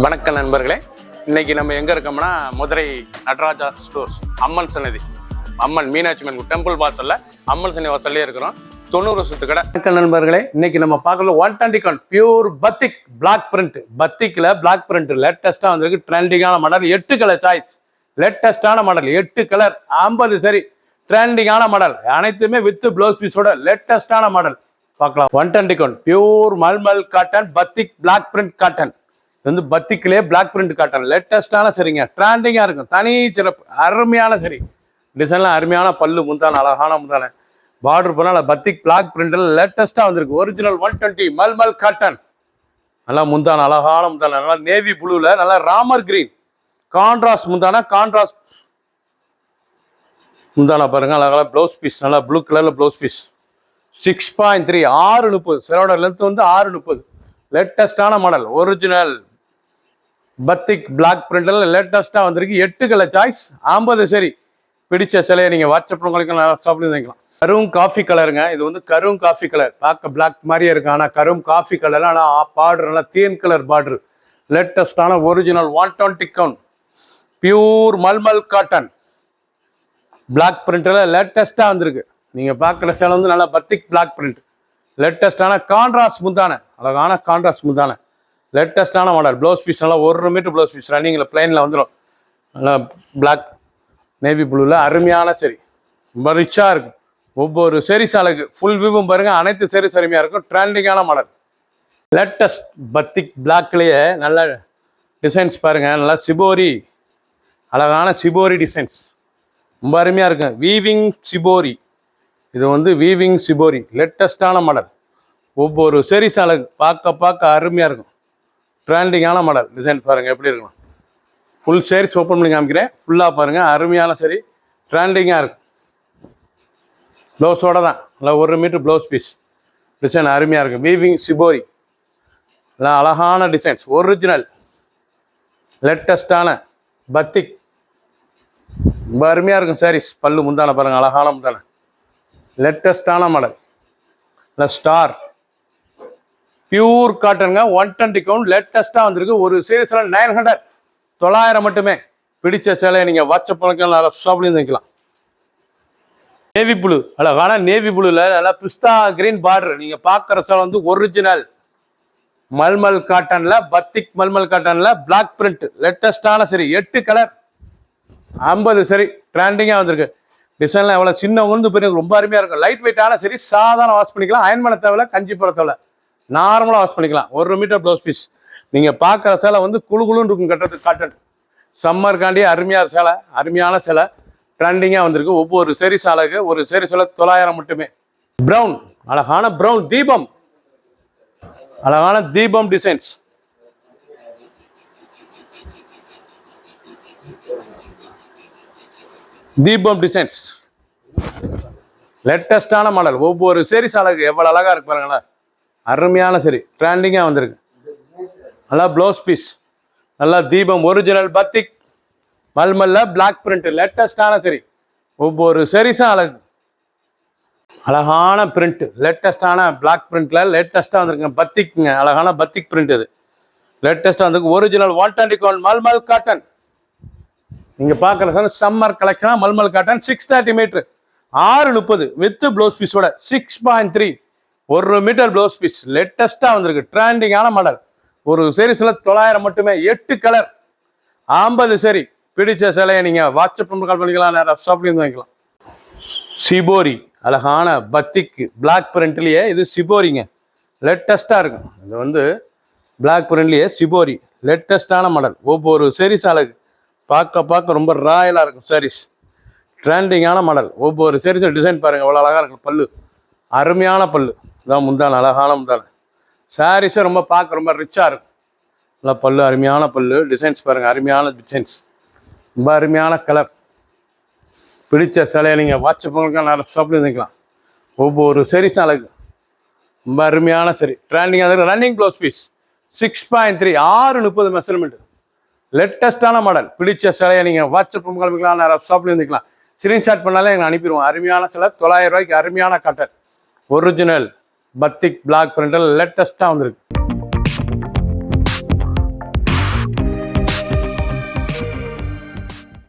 வணக்கம் நண்பர்களே, இன்னைக்கு நம்ம எங்க இருக்கோம்னா மதுரை நடராஜா ஸ்டோர்ஸ் அம்மன் சன்னதி, அம்மன் மீனாட்சி அம்மன் டெம்பிள் வாசல்ல அம்மன் சன்னதி வாசல்லே இருக்கிறோம். 90 வருஷத்து கடை. வணக்கம் நண்பர்களே, இன்னைக்கு நம்ம பார்க்கல 120 பியூர் பத்திக் பிளாக் பிரிண்ட். பத்திக்ல பிளாக் பிரிண்ட் லேட்டஸ்டா வந்திருக்கு. ட்ரெண்டிங்கான மாடல், 8 கலர் சாய்ஸ். லேட்டஸ்டான மாடல் 8 கலர் 50 சரி. ட்ரெண்டிங்கான மாடல் அனைத்துமே வித் ப்ளவுஸ் பீஸோட லேட்டஸ்டான மாடல் பார்க்கலாம். 120 pure mulmul cotton batik block print cotton. இது வந்து பத்திக்கிலே பிளாக் பிரிண்ட் காட்டன் லேட்டஸ்டான சரிங்க. ட்ரெண்டிங்காக இருக்கும், தனி சிறப்பு, அருமையான சரி. டிசைன்லாம் அருமையான பல்லு, முந்தான அழகான முந்தான பார்டர் போனால் பத்திக் பிளாக் பிரிண்டில் லேட்டஸ்ட்டாக வந்திருக்கு. Original 120 mulmul cotton. நல்லா முந்தான அழகான முந்தான, நல்லா நேவி ப்ளூவில் நல்லா ராமர் கிரீன் கான்ட்ராஸ்ட் முந்தான, கான்ட்ராஸ்ட் முந்தான பாருங்க. அழகாக ப்ளவுஸ் பீஸ், நல்லா ப்ளூ கலரில் ப்ளவுஸ் பீஸ். 6.3 6:30. சிலோட லென்த் வந்து 6:30. லேட்டஸ்டான மாடல் ஒரிஜினல் பத்திக் பிளாக் பிரிண்டில் லேட்டஸ்ட்டாக வந்திருக்கு. 8 கலர் சாய்ஸ் 50 சரி. பிடிச்ச சிலையை நீங்கள் வாட்ஸ்அப் உங்களுக்கு நல்லா சாப்பிட்டு வைக்கலாம். கரும் காஃபி கலருங்க. இது வந்து கரும் காஃபி கலர், பார்க்க பிளாக் மாதிரியே இருக்கு, ஆனால் கரும் காஃபி கலர். ஆனால் பார்டர் நல்லா தேன் கலர் பார்டர். லேட்டஸ்டான original 120 count pure mulmul cotton block பிரிண்டில் லேட்டஸ்ட்டாக வந்திருக்கு. நீங்கள் பார்க்குற சேலை வந்து நல்லா பத்திக் பிளாக் பிரிண்ட். லேட்டஸ்டான கான்ட்ராஸ்ட் முந்தான, அழகான கான்ட்ராஸ்ட் முந்தான, லேட்டஸ்டான மாடல். ப்ளவுஸ் பீஸ் நல்லா 1 மீட்டர் ப்ளவுஸ் பீஸ் ரன்னிங்கில் பிளைனில் வந்துடும். நல்லா பிளாக் நேவி ப்ளூவில் அருமையான சரி, ரொம்ப ரிச்சாக இருக்கும். ஒவ்வொரு சரி சாலைக்கு ஃபுல் வியூவும் பாருங்கள், அனைத்து சரி அருமையாக இருக்கும். ட்ரெண்டிங்கான மாடல் லேட்டஸ்ட் பத்திக் பிளாக்லேயே நல்ல டிசைன்ஸ் பாருங்கள். நல்லா சிபோரி, அழகான சிபோரி டிசைன்ஸ் ரொம்ப அருமையாக இருக்கும். வீவிங் சிபோரி, இது வந்து வீவிங் சிபோரி லேட்டஸ்டான மாடல். ஒவ்வொரு சரி சாலைக்கு பார்க்க அருமையாக இருக்கும். ட்ரெண்டிங்கான மாடல் டிசைன் பாருங்கள் எப்படி இருக்கணும். ஃபுல் சேரீஸ் ஓப்பன் பண்ணி காமிக்கிறேன், ஃபுல்லாக பாருங்கள். அருமையான சரி, ட்ரெண்டிங்காக இருக்கும். ப்ளவுஸோட தான் நல்லா 1 மீட்டர் ப்ளவுஸ் பீஸ். டிசைன் அருமையாக இருக்கும். வீவிங் சிபோரி, எல்லாம் அழகான டிசைன்ஸ். ஒரிஜினல் லேட்டஸ்டான பத்திக் ரொம்ப அருமையாக இருக்கும் சாரீஸ். பல்லு முந்தான பாருங்கள், அழகான முந்தான, லேட்டஸ்டான மாடல். இல்லை ஸ்டார் பியூர் காட்டனுங்க. 120 கவுண்ட் லேட்டஸ்ட்டாக வந்திருக்கு. ஒரு சீரீஸில் 900 900 மட்டுமே. பிடிச்ச சேலையை நீங்கள் வாட்ஸ்அப் பண்ணலாம், ஷாப்லேயும் வைக்கலாம். நேவி ப்ளூ, அழகான நேவி ப்ளூவில் நல்லா பிஸ்தா கிரீன் பார்டர். நீங்கள் பார்க்குற சேலை வந்து ஒரிஜினல் மல்மல் காட்டனில் பத்திக் மல்மல் காட்டனில் பிளாக் பிரிண்ட் லேட்டஸ்டான சரி. 8 கலர் 50 சரி. ட்ரெண்டிங்காக வந்திருக்கு. டிசைன்லாம் எவ்வளோ சின்ன உந்து பெரிய ரொம்ப அருமையாக இருக்கும். லைட் வெயிட்டான சரி, சாதாரண வாஷ் பண்ணிக்கலாம். அயன் பண்ண தேவையில்ல, கஞ்சி போட தேவையில்ல, நார்மலாக வாஷ் பண்ணிக்கலாம். 1 மீட்டர் ப்ளவுஸ் பீஸ். நீங்கள் பார்க்குற சேலை வந்து குழுன்னு இருக்கும். கட்டுறதுக்கு காட்டன் சம்மருக்காண்டி அருமையான சேலை, அருமையான சேலை. ட்ரெண்டிங்காக வந்திருக்கு. ஒவ்வொரு சரி சாலைக்கு ஒரு சரி சேலை 900 மட்டுமே. ப்ரௌன், அழகான ப்ரௌன் தீபம், அழகான தீபம் டிசைன்ஸ். தீபம் டிசைன்ஸ் லேட்டஸ்டான மாடல். ஒவ்வொரு சரி சாலைக்கு எவ்வளோ அழகாக இருக்கு பாருங்களேன். அருமையான சரி, ட்ரெண்டிங்காக வந்திருக்கு. நல்லா ப்ளவுஸ் பீஸ், நல்லா தீபம் ஒரிஜினல் பத்திக் மல்மல்ல பிளாக் பிரிண்ட் லேட்டஸ்டான சரி. ஒவ்வொரு சரிஸும் அழகு, அழகான பிரிண்ட். லேட்டஸ்டான பிளாக் பிரிண்ட்ல லேட்டஸ்ட்டாக வந்திருக்குங்க. பத்திக்குங்க, அழகான பத்திக் பிரிண்ட். இது லேட்டஸ்ட்டாக வந்திருக்கு. Original 120 count mulmul cotton. நீங்கள் பார்க்குற சம்மர் கலெக்ஷனாக mulmul cotton. 630 metre 6:30 with blouse பீஸோட. 6.3 1 மீட்டர் ப்ளவுஸ் பீஸ். லேட்டஸ்ட்டாக வந்திருக்கு. ட்ரெண்டிங்கான மாடல். ஒரு சீரீஸில் 900 மட்டுமே. 8 கலர் 50 சரி. பிடிச்ச சிலையை நீங்கள் வாட்ஸ்அப் கால் பண்ணிக்கலாம், நேரம் ஷாப்லேயும் வாங்கிக்கலாம். சிபோரி, அழகான பத்திக் பிளாக் பிரிண்ட்லேயே இது சிபோரிங்க. லேட்டஸ்ட்டாக இருக்கும். இது வந்து பிளாக் பிரிண்ட்லேயே சிபோரி லேட்டஸ்ட்டான மாடல். ஒவ்வொரு சீரீஸ் அழகு, பார்க்க ரொம்ப ராயலாக இருக்கும் சாரீஸ். ட்ரெண்டிங்கான மாடல். ஒவ்வொரு சீரீஸும் டிசைன் பாருங்கள், அவ்வளோ அழகாக இருக்கும். பல்லு அருமையான பல்லு, இதான் முந்தான, அழகான முந்தான. சாரீஸை ரொம்ப பார்க்க ரொம்ப ரிச்சாக இருக்கும். நல்லா பல்லு, அருமையான பல்லு. டிசைன்ஸ் பாருங்கள், அருமையான டிசைன்ஸ், ரொம்ப அருமையான கலர். பிடிச்ச சிலையை நீங்கள் வாட்ஸ்அப் நிறைய ஷாப்லேயும் வைக்கலாம். ஒவ்வொரு சீரீஸும் அழகு, ரொம்ப அருமையான சரி. ட்ரெண்டிங்காக ரன்னிங் ப்ளவுஸ் பீஸ். 6.3 6:30 மெஷர்மெண்ட். லேட்டஸ்டான மாடல். பிடிச்ச சிலையை நீங்கள் வாட்ஸ்அப் கிளம்பிக்கலாம், நிறைய ஷாப்லேயும் வந்துக்கலாம். ஸ்க்ரீன்ஷாட் பண்ணாலே எங்களை அனுப்பிடுவோம். அருமையான சிலை, 900 ரூபாய்க்கு அருமையான காட்டன். ஒரிஜினல் பத்திக் பிளாக் பிரிண்டில் லேட்டஸ்ட்டாக வந்திருக்கு.